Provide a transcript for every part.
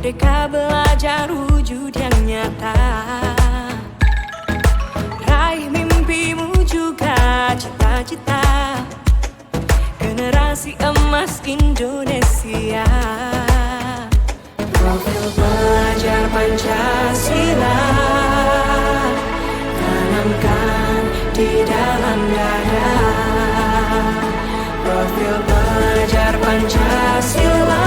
Merdeka belajar wujud yang nyata. Raih mimpimu juga cita-cita. Generasi emas Indonesia. Profil pelajar Pancasila tanamkan di dalam dada. Profil pelajar Pancasila,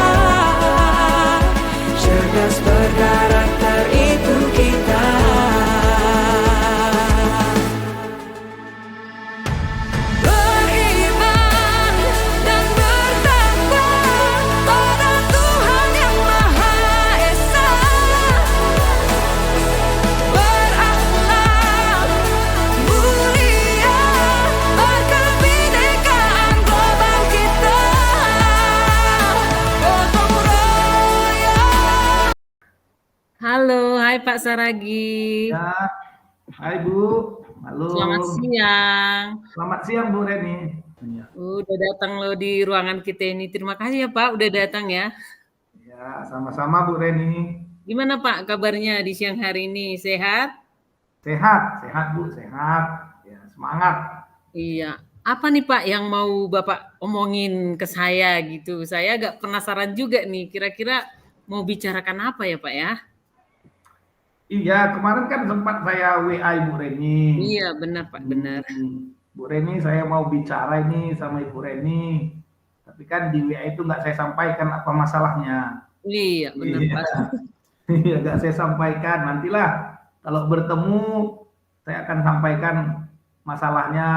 cerdas berkarakter itu kita. Beriman dan bertakwa pada Tuhan yang Maha Esa. Berakhlak mulia, berkebinekaan global kita. Gotong royong. Halo, hai Pak Saragi. Ya, hai Bu. Halo. Selamat siang. Selamat siang Bu Reni. Ya, Udah datang lo di ruangan kita ini. Terima kasih ya Pak, udah datang ya. ya, sama-sama Bu Reni. Gimana Pak kabarnya di siang hari ini? Sehat? Sehat, sehat Bu, sehat. Ya, semangat. Iya. Apa nih Pak yang mau Bapak omongin ke saya gitu? Saya agak penasaran juga nih, kira-kira mau bicarakan apa ya Pak ya? Iya, kemarin kan sempat saya WA Ibu Reni. Iya, benar Pak, benar. Bu Reni, saya mau bicara ini sama Ibu Reni. Tapi kan di WA itu nggak saya sampaikan apa masalahnya. Iya, benar Iya. Pak. Iya, nggak saya sampaikan. Nantilah kalau bertemu saya akan sampaikan masalahnya.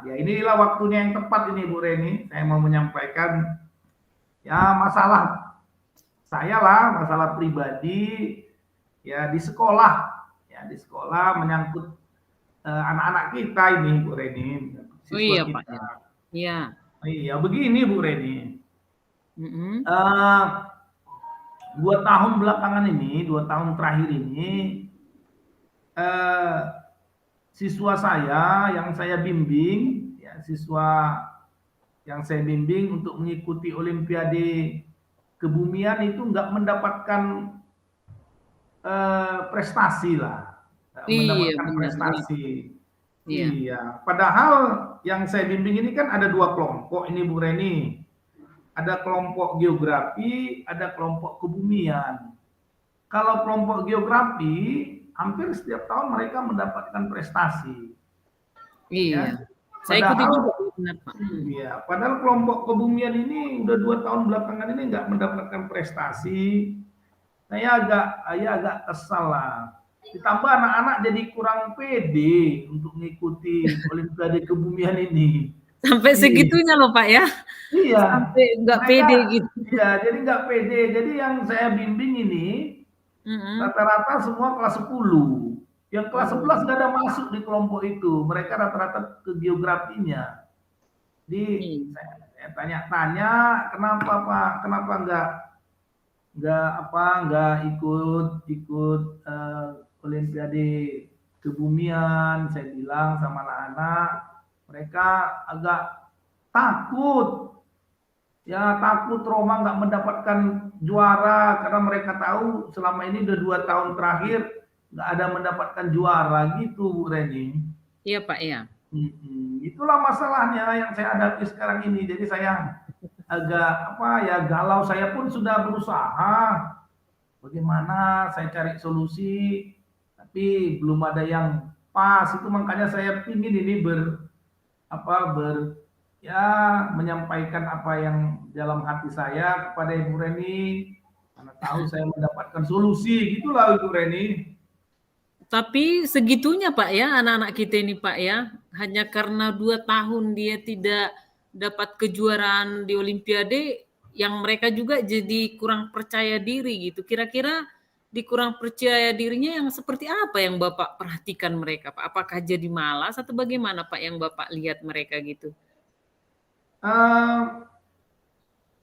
Ya inilah waktunya yang tepat ini Bu Reni. Saya mau menyampaikan ya masalah saya lah, masalah pribadi ya di sekolah. Ya di sekolah menyangkut anak-anak kita ini Bu Reni. Oh Siswa iya kita. Pak. Iya. Iya begini Bu Reni. Mm-mm. 2 tahun belakangan ini, 2 tahun terakhir ini, siswa saya yang saya bimbing, ya, siswa yang saya bimbing untuk mengikuti Olimpiade Kebumian itu nggak mendapatkan prestasi lah, nggak Iya, mendapatkan benar, prestasi. Iya. Iya, padahal yang saya bimbing ini kan ada 2 kelompok ini Bu Reni. Ada kelompok geografi, ada kelompok kebumian. Kalau kelompok geografi, hampir setiap tahun mereka mendapatkan prestasi. Iya. Ya. Saya ikuti Padahal- juga benar Pak. Iya, padahal kelompok kebumian ini udah 2 tahun belakangan ini nggak mendapatkan prestasi. Saya agak kesal lah. Ditambah anak-anak jadi kurang pede untuk mengikuti Olimpiade Kebumian ini. Sampai segitunya loh Pak ya. Iya. Sampai nggak Mereka- pede gitu. Iya, jadi nggak pede. Jadi yang saya bimbing ini Mm-mm. rata-rata semua kelas 10. Yang kelas 11 nggak ada masuk di kelompok itu. Mereka rata-rata ke geografinya. Jadi saya tanya-tanya kenapa Pak, kenapa nggak ikut Olimpiade Kebumian. Saya bilang sama anak-anak, mereka agak takut. Ya takut Roma nggak mendapatkan juara karena mereka tahu selama ini udah 2 tahun terakhir nggak ada mendapatkan juara gitu Bu Reni. Iya Pak ya. Itulah masalahnya yang saya hadapi sekarang ini. Jadi saya agak galau. Saya pun sudah berusaha bagaimana saya cari solusi, tapi belum ada yang pas. Itu makanya saya pingin ini menyampaikan apa yang dalam hati saya kepada Ibu Reni, karena tahu saya mendapatkan solusi, gitulah Ibu Reni. Tapi segitunya Pak ya, anak-anak kita ini Pak ya, hanya karena 2 tahun dia tidak dapat kejuaraan di Olimpiade, yang mereka juga jadi kurang percaya diri gitu. Kira-kira di kurang percaya dirinya yang seperti apa yang Bapak perhatikan mereka Pak? Apakah jadi malas atau bagaimana Pak yang Bapak lihat mereka gitu?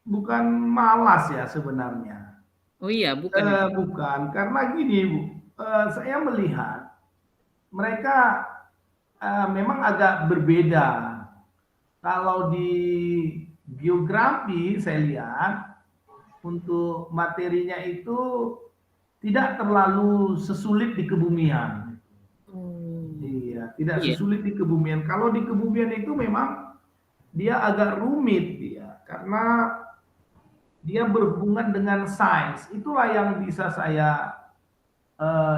Bukan malas ya sebenarnya. Oh iya, bukan. Bukan, karena gini Bu, saya melihat mereka memang agak berbeda. Kalau di geografi saya lihat untuk materinya itu tidak terlalu sesulit di kebumian. Hmm. Iya, tidak Iya. sesulit di kebumian. Kalau di kebumian itu memang dia agak rumit dia, karena dia berhubungan dengan sains. Itulah yang bisa saya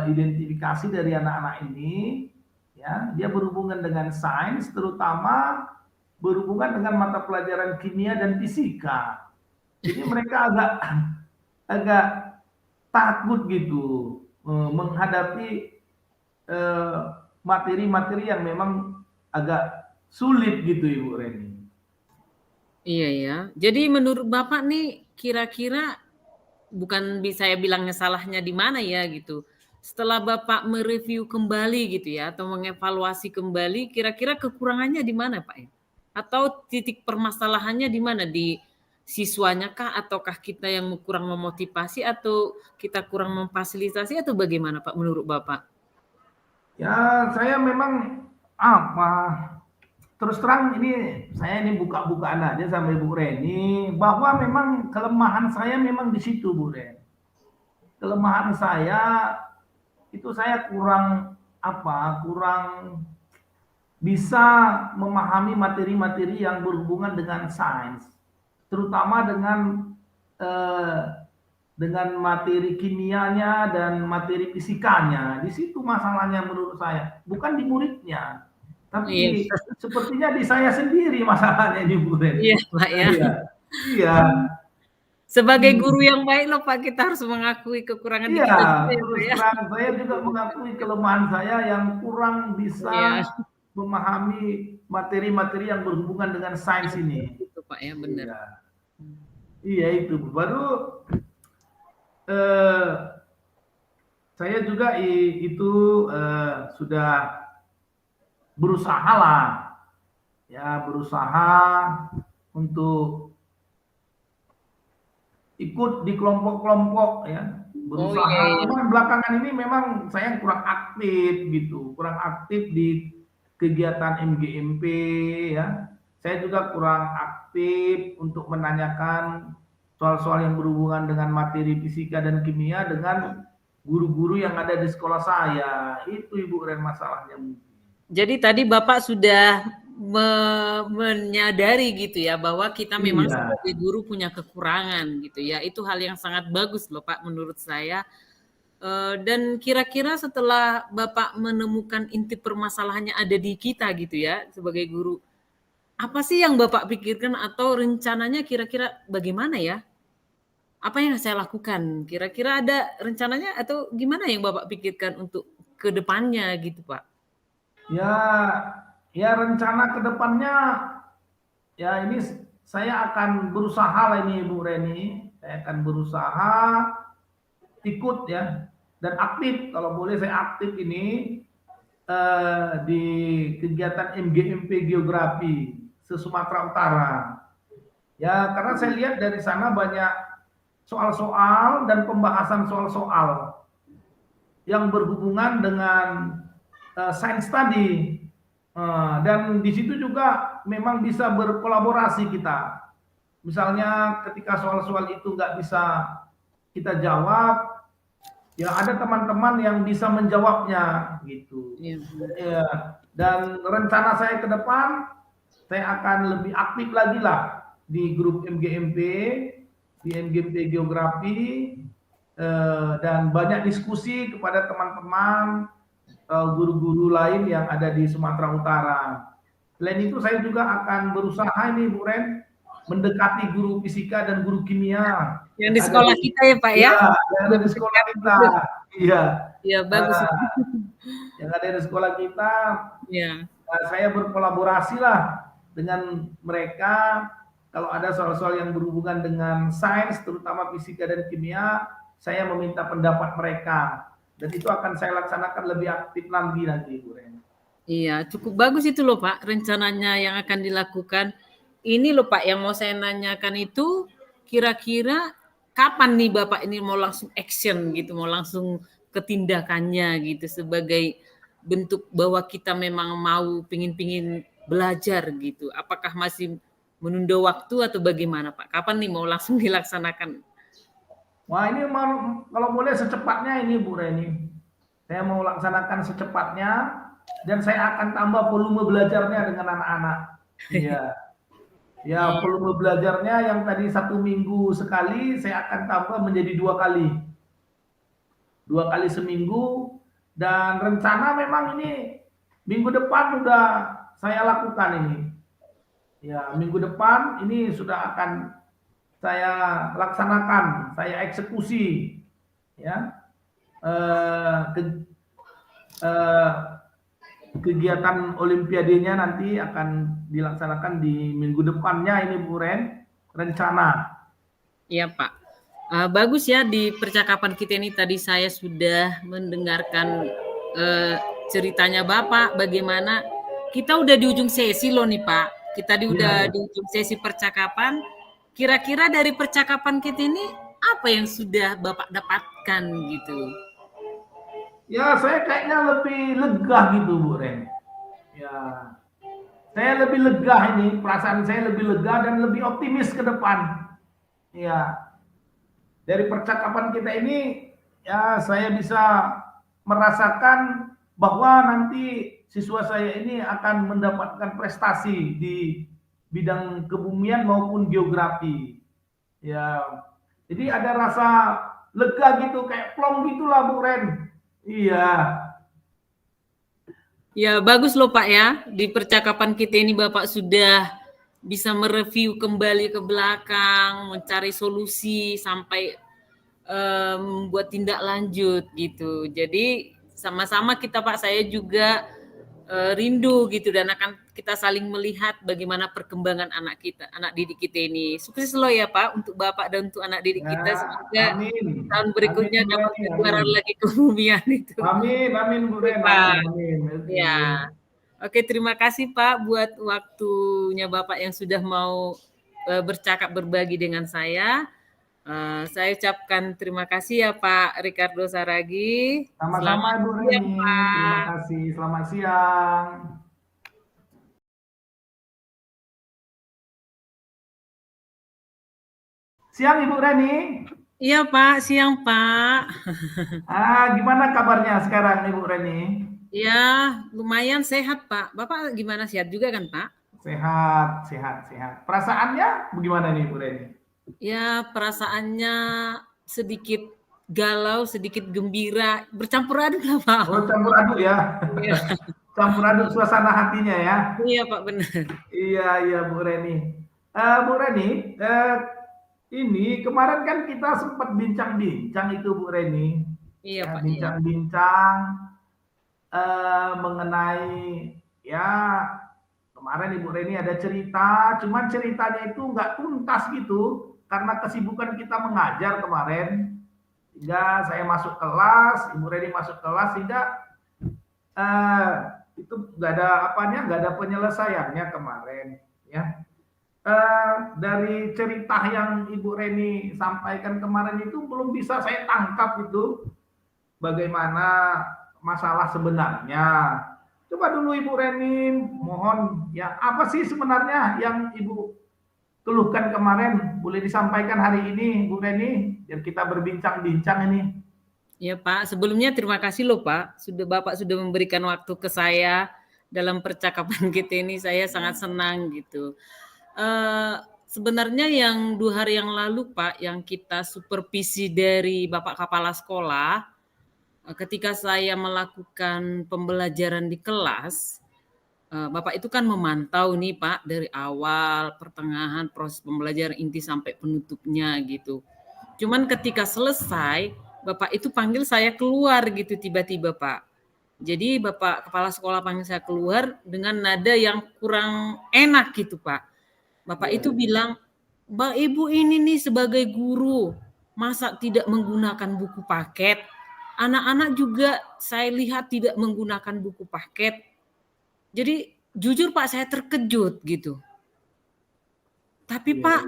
identifikasi dari anak-anak ini. Ya, dia berhubungan dengan sains, terutama berhubungan dengan mata pelajaran kimia dan fisika. Jadi mereka agak agak takut gitu menghadapi materi-materi yang memang agak sulit gitu Ibu Reni. Iya ya. Jadi menurut Bapak nih kira-kira bukan saya bilangnya salahnya di mana ya gitu. Setelah Bapak mereview kembali gitu ya atau mengevaluasi kembali kira-kira kekurangannya di mana Pak ya? Atau titik permasalahannya di mana? Di siswanya kah ataukah kita yang kurang memotivasi atau kita kurang memfasilitasi atau bagaimana Pak menurut Bapak? Ya, saya memang apa terus terang ini saya ini buka-bukaan aja sama Ibu Reni bahwa memang kelemahan saya memang di situ Bu Ren. Kelemahan saya itu saya kurang apa? Kurang bisa memahami materi-materi yang berhubungan dengan sains, terutama eh, dengan materi kimianya dan materi fisikanya. Di situ masalahnya menurut saya, bukan di muridnya, Iya, tapi sepertinya di saya sendiri masalahnya di Bu Ren. iya Pak ya. Iya, iya, Sebagai guru hmm, yang baik loh Pak, kita harus mengakui kekurangan di iya. kita juga ya Pak Terus ya. terang saya juga mengakui kelemahan saya yang kurang Iya, bisa memahami materi-materi yang berhubungan dengan sains ini. gitu Pak ya, benar. Iya, iya itu. Baru eh, saya juga itu sudah berusaha lah, ya berusaha untuk ikut di kelompok-kelompok ya, Oh iya, berusaha. iya. Cuman belakangan ini memang saya kurang aktif gitu, kurang aktif di kegiatan MGMP ya. Saya juga kurang aktif untuk menanyakan soal-soal yang berhubungan dengan materi fisika dan kimia dengan guru-guru yang ada di sekolah saya. Itu Ibu Ren masalahnya. Jadi tadi Bapak sudah menyadari gitu ya bahwa kita memang Iya, sebagai guru punya kekurangan gitu ya. Itu hal yang sangat bagus loh Pak menurut saya. Dan kira-kira setelah Bapak menemukan inti permasalahannya ada di kita gitu ya sebagai guru, apa sih yang Bapak pikirkan atau rencananya kira-kira bagaimana ya? Apa yang saya lakukan? Kira-kira ada rencananya atau gimana yang Bapak pikirkan untuk ke depannya gitu, Pak? ya, ya rencana ke depannya ya ini saya akan berusaha lah ini Bu Reni. Saya akan berusaha ikut ya dan aktif kalau boleh saya aktif ini di kegiatan MGMP Geografi se-Sumatera Utara. Ya, karena saya lihat dari sana banyak soal-soal dan pembahasan soal-soal yang berhubungan dengan sains tadi. Dan di situ juga memang bisa berkolaborasi kita. Misalnya ketika soal-soal itu nggak bisa kita jawab, ya ada teman-teman yang bisa menjawabnya gitu. Iya, benar. Ya, dan rencana saya ke depan, saya akan lebih aktif lagi lah di grup MGMP, di MGMP Geografi, dan banyak diskusi kepada teman-teman guru-guru lain yang ada di Sumatera Utara. Selain itu saya juga akan berusaha ini Bu Ren, mendekati guru fisika dan guru kimia Yang yang di ada sekolah di kita ya, Pak ya? ya, yang ada di sekolah kita. Iya. Iya, bagus. Yang ada di sekolah kita, Iya. saya berkolaborasi lah dengan mereka kalau ada soal-soal yang berhubungan dengan sains, terutama fisika dan kimia, saya meminta pendapat mereka. Dan itu akan saya laksanakan lebih aktif lagi nanti, Bu Ren. Iya, cukup bagus itu loh, Pak, rencananya yang akan dilakukan. Ini loh, Pak, yang mau saya nanyakan itu kira-kira kapan nih Bapak ini mau langsung action gitu, mau langsung ke tindakannya gitu sebagai bentuk bahwa kita memang mau pingin-pingin belajar gitu. Apakah masih menunda waktu atau bagaimana, Pak? Kapan nih mau langsung dilaksanakan? Wah ini kalau boleh secepatnya ini Bu Reni. Saya mau laksanakan secepatnya dan saya akan tambah volume belajarnya dengan anak-anak. Iya, ya Iya, volume belajarnya yang tadi 1 minggu sekali, saya akan tambah menjadi 2 kali. 2 kali seminggu dan rencana memang ini minggu depan sudah saya lakukan ini. Ya, minggu depan ini sudah akan saya laksanakan, saya eksekusi ya ke, eh, kegiatan olimpiadenya nanti akan dilaksanakan di minggu depannya ini Bu Ren, rencana. iya Pak. Bagus ya di percakapan kita ini tadi saya sudah mendengarkan ceritanya Bapak bagaimana kita udah di ujung sesi loh nih Pak. Kita Iya, udah ya. di ujung sesi percakapan. Kira-kira dari percakapan kita ini apa yang sudah Bapak dapatkan gitu? Ya, saya kayaknya lebih lega gitu Bu Ren. Ya, saya lebih lega ini, perasaan saya lebih lega dan lebih optimis ke depan. Ya, dari percakapan kita ini ya saya bisa merasakan bahwa nanti siswa saya ini akan mendapatkan prestasi di bidang kebumian maupun geografi. Ya, jadi ada rasa lega gitu, kayak plong gitulah Bu Ren. Iya, Ya, bagus loh Pak ya. Di percakapan kita ini Bapak sudah bisa mereview kembali ke belakang, mencari solusi sampai membuat tindak lanjut gitu. Jadi sama-sama kita Pak, saya juga rindu gitu dan akan kita saling melihat bagaimana perkembangan anak kita, anak didik kita ini. Sukses loh ya Pak untuk Bapak dan untuk anak didik ya, kita. Semoga amin. tahun Amin berikutnya Bu dapat Reni, amin. kejuaraan lagi kebumian itu. Amin, amin Bu Oke Ren, amin, Pak. amin. Oke. Ya. Oke, terima kasih Pak buat waktunya Bapak yang sudah mau bercakap berbagi dengan saya. Saya ucapkan terima kasih ya Pak Ricardo Saragi. Sama-sama Selamat Ibu siang Reni, terima Pak. kasih. Selamat siang. Siang Ibu Reni. Iya Pak, siang Pak. Gimana kabarnya sekarang Ibu Reni? Ya, lumayan sehat Pak. Bapak gimana, sehat juga kan Pak? Sehat, sehat, sehat. Perasaannya bagaimana nih Bu Reni? Ya, perasaannya sedikit galau, sedikit gembira, bercampur aduk lah Pak. Oh, campur aduk ya. Iya, Campur aduk suasana hatinya ya. iya Pak, benar. Iya, iya Bu Reni. Bu Reni, ini kemarin kan kita sempat bincang-bincang itu Bu Reni. Iya Ya, Pak, iya. bincang-bincang mengenai ya kemarin Ibu Reni ada cerita, cuman ceritanya itu nggak tuntas gitu karena kesibukan kita mengajar kemarin. Sehingga saya masuk kelas, Ibu Reni masuk kelas, sehingga eh, itu nggak ada apanya, nggak ada penyelesaiannya kemarin. Ya, dari cerita yang Ibu Reni sampaikan kemarin itu belum bisa saya tangkap itu bagaimana masalah sebenarnya. Coba dulu Ibu Reni, mohon ya apa sih sebenarnya yang Ibu keluhkan kemarin, boleh disampaikan hari ini Bu Reni biar kita berbincang-bincang ini. Ya Pak, sebelumnya terima kasih loh Pak, Bapak sudah memberikan waktu ke saya dalam percakapan kita ini, saya sangat senang gitu. Sebenarnya yang 2 hari yang lalu Pak, yang kita supervisi dari Bapak Kepala Sekolah, ketika saya melakukan pembelajaran di kelas, Bapak itu kan memantau nih Pak dari awal, pertengahan, proses pembelajaran inti sampai penutupnya gitu. Cuman ketika selesai, Bapak itu panggil saya keluar gitu tiba-tiba Pak. Jadi Bapak Kepala Sekolah panggil saya keluar dengan nada yang kurang enak gitu Pak. Bapak itu bilang, Mbak Ibu ini nih sebagai guru, masa tidak menggunakan buku paket? Anak-anak juga saya lihat tidak menggunakan buku paket. Jadi jujur Pak, saya terkejut gitu. Tapi Pak,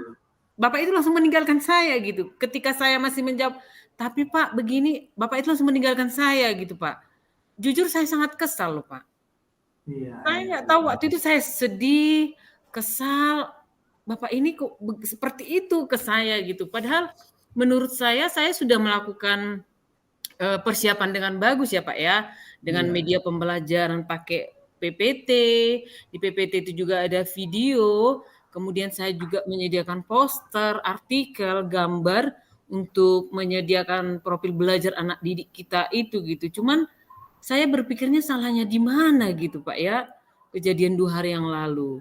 Bapak itu langsung meninggalkan saya gitu. Ketika saya masih menjawab, tapi Pak begini, Bapak itu langsung meninggalkan saya gitu Pak. Jujur saya sangat kesal loh Pak. Iya, Saya iya. nggak tahu waktu itu saya sedih, kesal. Bapak ini kok seperti itu ke saya gitu. Padahal menurut saya sudah melakukan persiapan dengan bagus ya Pak ya, dengan Iya. media pembelajaran pakai PPT, di PPT itu juga ada video, kemudian saya juga menyediakan poster, artikel, gambar untuk menyediakan profil belajar anak didik kita itu gitu. Cuman saya berpikirnya salahnya di mana gitu Pak ya, kejadian 2 hari yang lalu.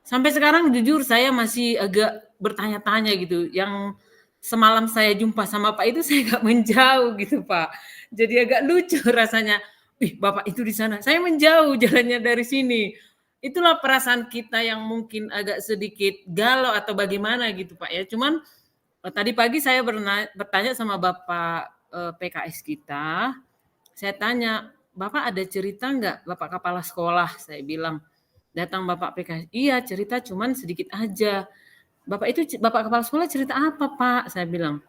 Sampai sekarang jujur saya masih agak bertanya-tanya gitu, yang semalam saya jumpa sama Pak itu saya agak menjauh gitu Pak. Jadi agak lucu rasanya, "Ih Bapak itu di sana, saya menjauh jalannya dari sini." Itulah perasaan kita yang mungkin agak sedikit galau atau bagaimana gitu Pak ya. Cuman, tadi pagi saya bertanya sama Bapak, PKS kita, saya tanya, "Bapak ada cerita nggak, Bapak kepala sekolah?" Saya bilang. Datang Bapak PKS, "Iya cerita cuman sedikit aja." Bapak kepala sekolah cerita apa Pak?" Saya bilang.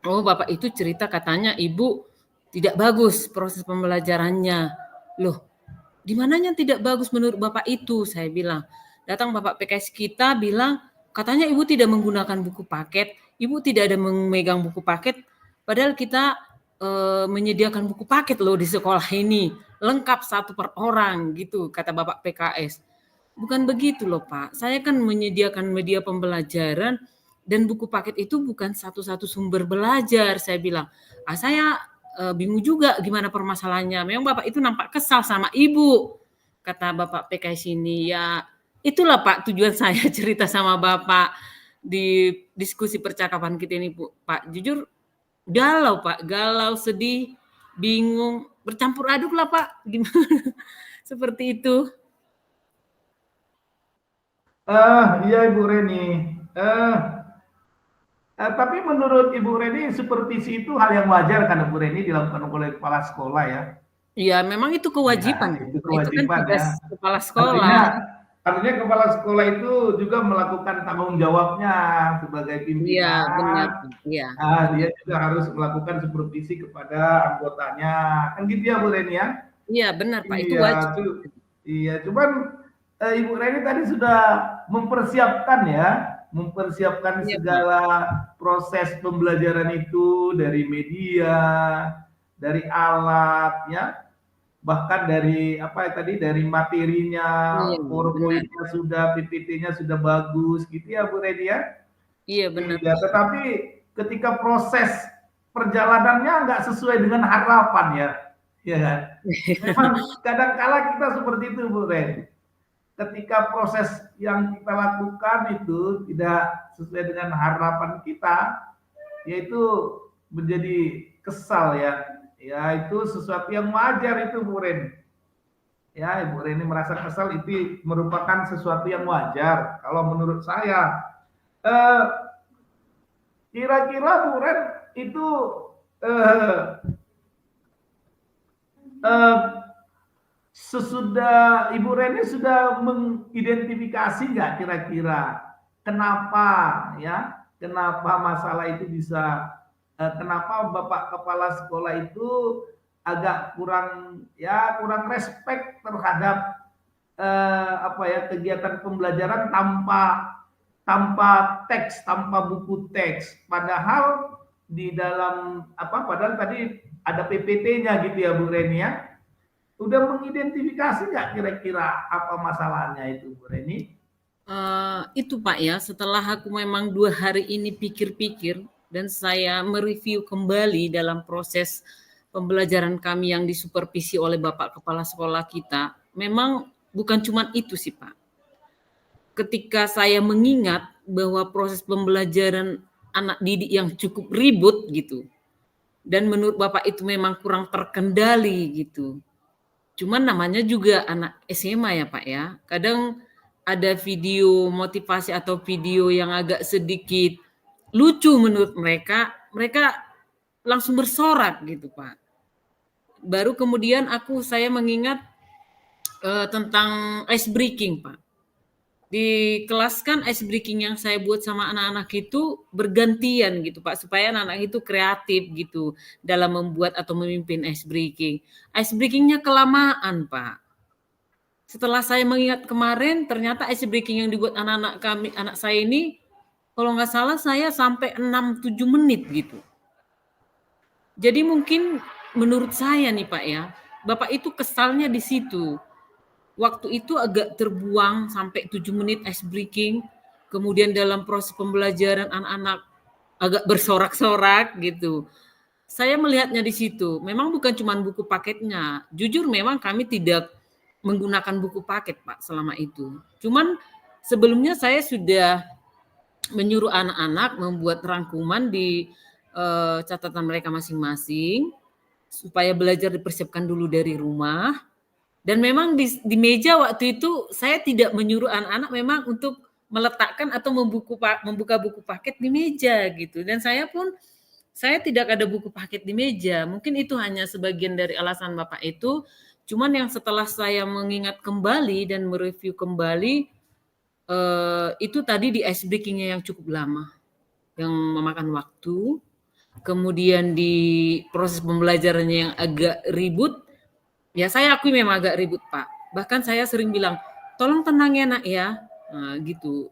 "Oh Bapak itu cerita katanya Ibu tidak bagus proses pembelajarannya." Loh, di mananya tidak bagus menurut Bapak itu? Saya bilang. Datang Bapak PKS kita bilang, katanya Ibu tidak menggunakan buku paket, Ibu tidak ada memegang buku paket, padahal kita menyediakan buku paket loh di sekolah ini, lengkap 1 per orang gitu, kata Bapak PKS. Bukan begitu loh Pak, saya kan menyediakan media pembelajaran dan buku paket itu bukan satu-satu sumber belajar, saya bilang. Saya bingung juga gimana permasalahannya. Memang Bapak itu nampak kesal sama Ibu, kata Bapak PKS ini. Ya itulah Pak tujuan saya cerita sama Bapak di diskusi percakapan kita ini Pak. Jujur galau Pak, galau, sedih, bingung, bercampur aduk lah Pak. Gimana? Seperti itu. Iya Ibu Reni. Eh, tapi menurut Ibu Reni supervisi itu hal yang wajar kan Ibu Reni dilakukan oleh kepala sekolah ya? Ya memang itu Ya, kewajiban, itu Pak. Itu kan kewajiban ya. tugas kepala sekolah. Artinya artinya kepala sekolah itu juga melakukan tanggung jawabnya sebagai Iya, benar, pimpinan. Pak. Iya. Dia juga harus melakukan supervisi kepada anggotanya. Kan gitu ya Bu Reni ya? Iya, benar, Pak. Itu Iya, wajib. iya. Cuman Ibu Reni tadi sudah mempersiapkan ya, mempersiapkan Iya, Pak. segala proses pembelajaran itu dari media, dari alat ya, bahkan dari apa ya tadi dari materinya, Iya, benar. PowerPoint-nya sudah, PPT-nya sudah bagus gitu ya Bu Reni ya. Iya, benar, Iya, Pak. tetapi ketika proses perjalanannya nggak sesuai dengan harapan ya, ya kan? Memang kadang-kala kita seperti itu Bu Ren. Ketika proses yang kita lakukan itu tidak sesuai dengan harapan kita, yaitu menjadi kesal ya. Ya itu sesuatu yang wajar itu Bu Ren. Ya Ibu Reni merasa kesal itu merupakan sesuatu yang wajar. Kalau menurut saya, eh, kira-kira Bu Ren itu eh, eh, sesudah Ibu Reni sudah mengidentifikasi nggak kira-kira kenapa ya, kenapa masalah itu bisa, kenapa Bapak Kepala Sekolah itu agak kurang ya kurang respect terhadap apa ya kegiatan pembelajaran tanpa tanpa teks, tanpa buku teks. Padahal di dalam apa? Padahal tadi ada PPT-nya gitu ya Bu Reni ya. Udah mengidentifikasi nggak kira-kira apa masalahnya itu Bu Reni? Itu Pak ya, setelah aku memang 2 hari ini pikir-pikir dan saya mereview kembali dalam proses pembelajaran kami yang disupervisi oleh Bapak Kepala Sekolah kita, memang bukan cuma itu sih Pak. Ketika saya mengingat bahwa proses pembelajaran anak didik yang cukup ribut gitu, dan menurut Bapak itu memang kurang terkendali gitu. Cuman namanya juga anak SMA ya Pak ya. Kadang ada video motivasi atau video yang agak sedikit lucu menurut mereka, mereka langsung bersorak gitu Pak. Baru kemudian saya mengingat tentang ice breaking Pak. Di kelas kan ice breaking yang saya buat sama anak-anak itu bergantian gitu Pak, supaya anak-anak itu kreatif gitu dalam membuat atau memimpin ice breaking. Ice breaking-nya kelamaan Pak. Setelah saya mengingat kemarin, ternyata ice breaking yang dibuat anak-anak kami, anak saya ini kalau nggak salah saya sampai 6-7 menit gitu. Jadi mungkin menurut saya nih Pak ya, Bapak itu kesalnya di situ. Waktu itu agak terbuang sampai 7 menit ice breaking, kemudian dalam proses pembelajaran anak-anak agak bersorak-sorak gitu. Saya melihatnya di situ. Memang bukan cuma buku paketnya. Jujur memang kami tidak menggunakan buku paket Pak selama itu. Cuman sebelumnya saya sudah menyuruh anak-anak membuat rangkuman di catatan mereka masing-masing supaya belajar dipersiapkan dulu dari rumah. Dan memang di meja waktu itu saya tidak menyuruh anak-anak memang untuk meletakkan atau membuka buku paket di meja gitu. Dan saya tidak ada buku paket di meja. Mungkin itu hanya sebagian dari alasan Bapak itu. Cuman yang setelah saya mengingat kembali dan mereview kembali, itu tadi di ice breaking-nya yang cukup lama, yang memakan waktu. Kemudian di proses pembelajarannya yang agak ribut, ya saya akui memang agak ribut Pak. Bahkan saya sering bilang, tolong tenang ya nak ya, nah, gitu.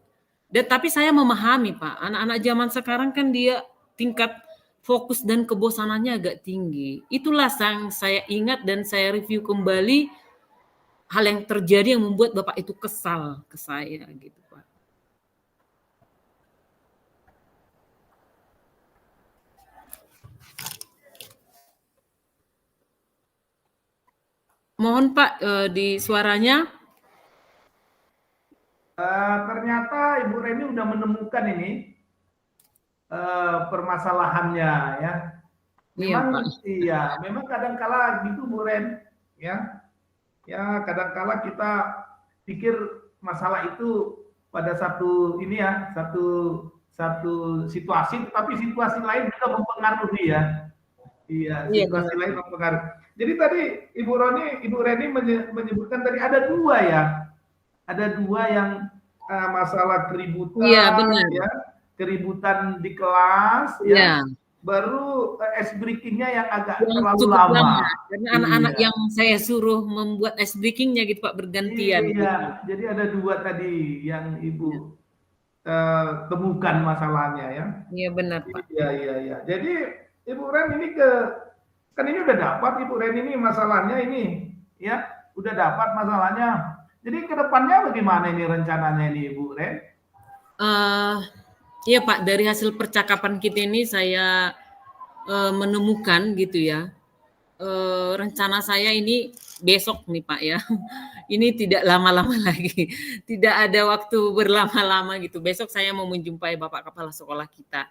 Dan tapi saya memahami Pak, anak-anak zaman sekarang kan dia tingkat fokus dan kebosanannya agak tinggi. Itulah yang saya ingat dan saya review kembali hal yang terjadi yang membuat Bapak itu kesal ke saya gitu Pak. Mohon Pak di suaranya. Ternyata Ibu Reni udah menemukan ini permasalahannya ya. Iya Pak. Memang kadangkala gitu Bu Ren, ya. Ya, kadangkala kita pikir masalah itu pada satu ini ya, satu situasi, tetapi situasi lain juga mempengaruhi ya. Iya, Iya situasi benar. lain mempengaruhi. Jadi tadi Ibu Reni menyebutkan tadi ada dua ya, ada dua yang masalah Iya keributan benar. ya, keributan di kelas ya, Iya. baru ice breaking-nya yang agak Yang terlalu cukup lama. lama karena anak-anak Iya. yang saya suruh membuat ice breaking-nya gitu Pak bergantian Iya, gitu. jadi ada dua tadi yang Iya. Ibu temukan masalahnya ya. Iya benar Pak. Iya. Jadi Ibu Ren ini kan ini udah dapat Ibu Ren ini masalahnya ini ya, udah dapat masalahnya. Jadi ke depannya bagaimana ini rencananya ini Ibu Ren? Iya Pak, dari hasil percakapan kita ini saya menemukan gitu ya. Rencana saya ini besok nih Pak ya. Ini tidak lama-lama lagi. Tidak ada waktu berlama-lama gitu. Besok saya mau menjumpai Bapak Kepala Sekolah kita.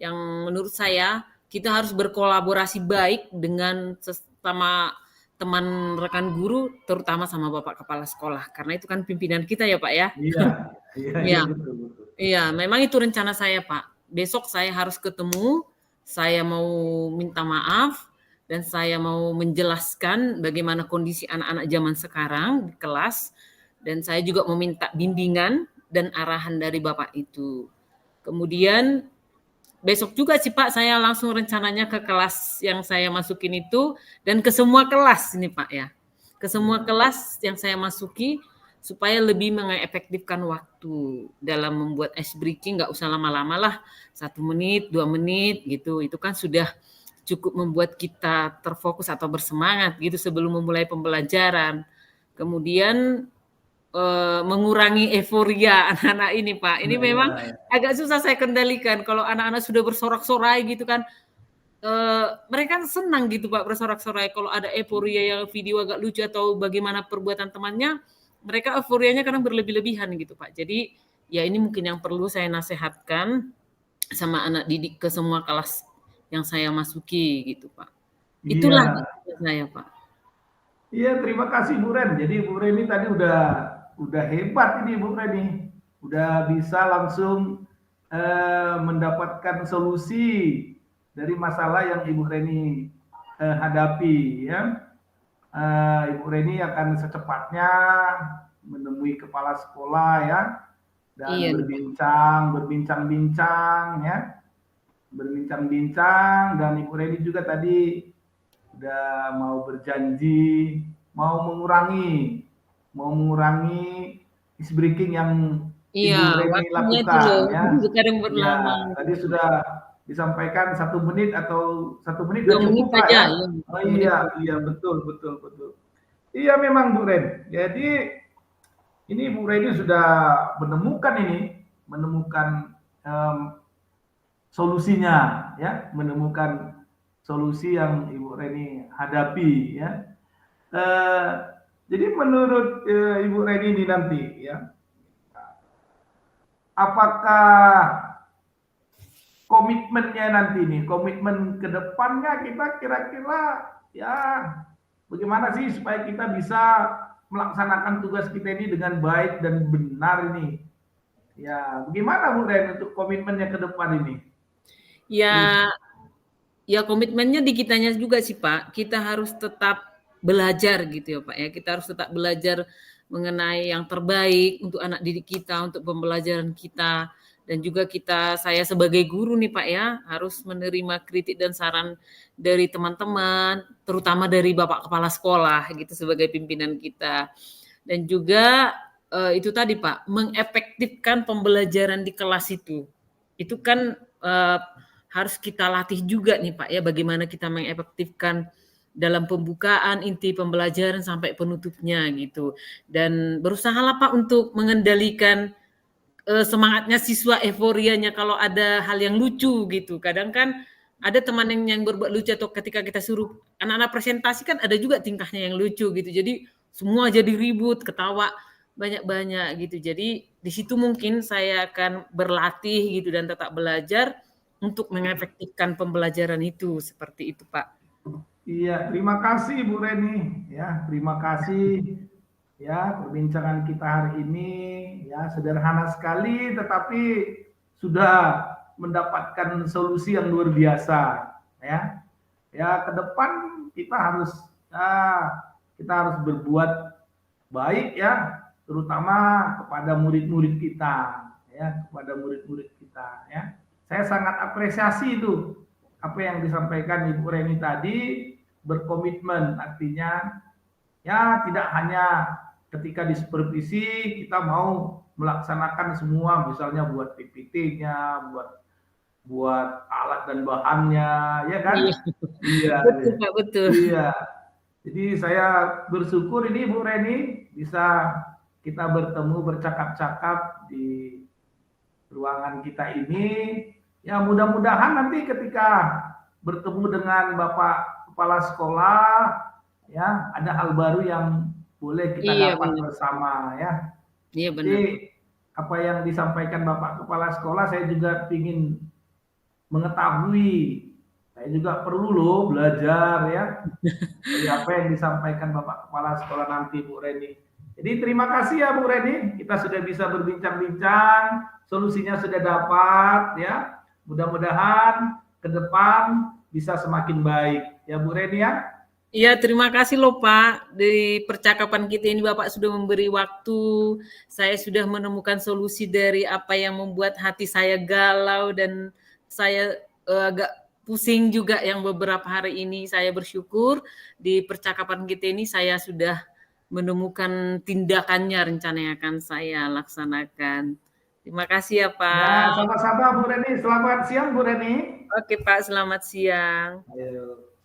Yang menurut saya kita harus berkolaborasi baik dengan sesama teman rekan guru, terutama sama Bapak Kepala Sekolah. Karena itu kan pimpinan kita ya Pak ya. Iya Iya. betul. Iya, memang itu rencana saya Pak. Besok saya harus ketemu, saya mau minta maaf, dan saya mau menjelaskan bagaimana kondisi anak-anak zaman sekarang di kelas, dan saya juga meminta bimbingan dan arahan dari Bapak itu. Kemudian besok juga sih Pak, saya langsung rencananya ke kelas yang saya masukin itu, dan ke semua kelas ini Pak ya. Ke semua kelas yang saya masuki, supaya lebih mengefektifkan waktu dalam membuat ice breaking, nggak usah lama-lama lah, 1 menit, 2 menit gitu. Itu kan sudah cukup membuat kita terfokus atau bersemangat gitu sebelum memulai pembelajaran. Kemudian mengurangi euforia anak-anak ini Pak. Ini memang agak susah saya kendalikan. Kalau anak-anak sudah bersorak-sorai gitu kan, mereka senang gitu Pak bersorak-sorai. Kalau ada euforia yang video agak lucu atau bagaimana perbuatan temannya, mereka euforianya kadang berlebih-lebihan gitu Pak. Jadi ya ini mungkin yang perlu saya nasihatkan sama anak didik ke semua kelas yang saya masuki gitu Pak. Itulah saya Pak. Iya, terima kasih Bu Ren. Jadi Bu Ren ini tadi udah hebat ini Bu Ren ini. Udah bisa langsung mendapatkan solusi dari masalah yang Ibu Reni hadapi ya. Ibu Reni akan secepatnya menemui kepala sekolah ya dan Iya. berbincang-bincang ya. Berbincang-bincang dan Ibu Reni juga tadi udah mau berjanji mau mengurangi ice breaking yang Iya, Ibu Reni waktunya itu loh, lakukan ya. kadang Ya, berlama tadi gitu. sudah disampaikan 1 menit atau 1 menit 2 udah menit cukup Pak saja, ya. ya, Oh 2 menit iya, saja. iya betul, betul, betul. Iya memang Bu Ren. Jadi ini Bu Reni sudah menemukan em, solusinya ya, menemukan solusi yang Ibu Reni hadapi ya. Eh, jadi menurut Ibu Reni ini nanti ya, apakah komitmennya nanti nih, komitmen ke depannya kita kira-kira ya bagaimana sih supaya kita bisa melaksanakan tugas kita ini dengan baik dan benar ini. Ya, bagaimana Bu Ren untuk komitmennya ke depan ini? Ya, ya komitmennya di kitanya juga sih Pak. Kita harus tetap belajar gitu ya Pak ya. Kita harus tetap belajar mengenai yang terbaik untuk anak didik kita, untuk pembelajaran kita. Dan juga saya sebagai guru nih Pak ya, harus menerima kritik dan saran dari teman-teman, terutama dari Bapak Kepala Sekolah gitu sebagai pimpinan kita. Dan juga itu tadi Pak, mengefektifkan pembelajaran di kelas itu. Itu kan harus kita latih juga nih Pak ya, bagaimana kita mengefektifkan dalam pembukaan, inti pembelajaran sampai penutupnya gitu. Dan berusahalah Pak untuk mengendalikan semangatnya siswa, euforianya kalau ada hal yang lucu gitu. Kadang kan ada teman yang berbuat lucu atau ketika kita suruh anak-anak presentasi kan ada juga tingkahnya yang lucu gitu. Jadi semua jadi ribut, ketawa banyak-banyak gitu. Jadi di situ mungkin saya akan berlatih gitu dan tetap belajar untuk mengefektifkan pembelajaran itu seperti itu, Pak. Iya, terima kasih Bu Reni ya, terima kasih ya perbincangan kita hari ini ya sederhana sekali tetapi sudah mendapatkan solusi yang luar biasa ya. Ya ke depan kita harus ya, kita harus berbuat baik ya, terutama kepada murid-murid kita ya, kepada murid-murid kita ya. Saya sangat apresiasi itu apa yang disampaikan Ibu Reni tadi, berkomitmen artinya ya tidak hanya ketika di supervisi kita mau melaksanakan semua misalnya buat PPT-nya, buat buat alat dan bahannya, ya kan? Iya, Iya, betul Pak, betul. iya. Jadi saya bersyukur ini Bu Reni bisa kita bertemu bercakap-cakap di ruangan kita ini. Ya mudah-mudahan nanti ketika bertemu dengan Bapak Kepala Sekolah, ya ada hal baru yang boleh kita Iya dapat benar. bersama ya. Iya benar. Jadi apa yang disampaikan Bapak Kepala Sekolah saya juga ingin mengetahui. Saya juga perlu loh belajar ya dari apa yang disampaikan Bapak Kepala Sekolah nanti Bu Reni. Jadi terima kasih ya Bu Reni, kita sudah bisa berbincang-bincang, solusinya sudah dapat ya. Mudah-mudahan ke depan bisa semakin baik ya Bu Reni ya. Iya, terima kasih loh Pak. Di percakapan kita ini Bapak sudah memberi waktu. Saya sudah menemukan solusi dari apa yang membuat hati saya galau dan saya agak pusing juga yang beberapa hari ini. Saya bersyukur di percakapan kita ini saya sudah menemukan tindakannya, rencana yang akan saya laksanakan. Terima kasih ya Ya, Pak. sama-sama Bu Reni. Selamat siang Bu Reni. Oke Pak, selamat siang. Ayo.